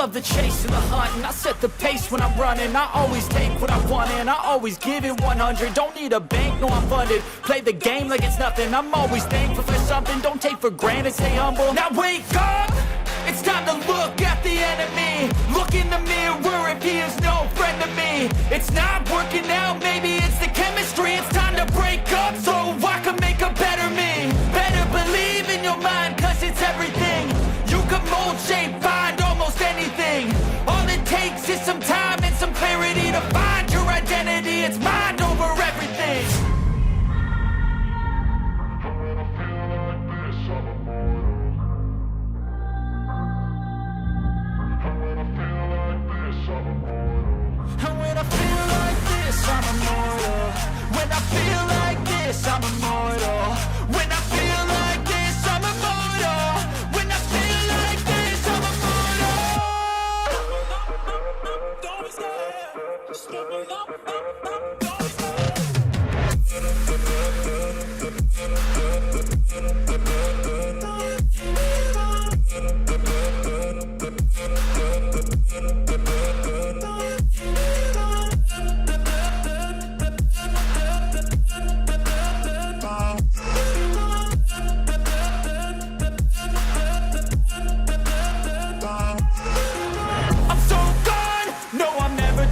love the chase and the hunt, and I set the pace when I'm running. I always take what I want and I always give it 100. Don't need a bank, no I'm funded. Play the game like it's nothing. I'm always thankful for something. Don't take for granted, stay humble. Now wake up! It's time to look at the enemy. Look in the mirror if he is no friend to me. It's not working out, maybe it's the chemistry. It's time to break up so I can make a better me. Better believe in your mind, cause it's everything. You can mold, shape, find almost anything. All it takes is some time and some clarity to find your identity. It's mind over everything. And when I feel like this, I'm immortal. When I feel like this, I'm immortal. When I feel like this, I'm immortal. When I feel like this, I'm immortal. Don't stop, stepping up, don't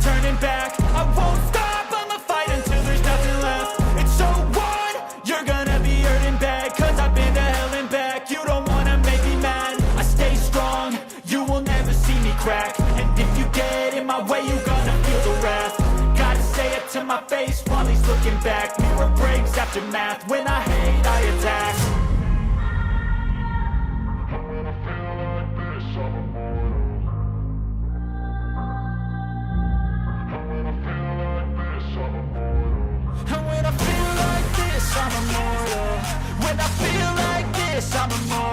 turning back. I won't stop, I'ma fight until there's nothing left. It's so on, you're gonna be hurting bad, cause I've been to hell and back. You don't wanna make me mad, I stay strong, you will never see me crack. And if you get in my way, you're gonna feel the wrath. Gotta say it to my face while he's looking back. Mirror breaks after math, when I hate, I attack. I'm immortal. When I feel like this, I'm immortal.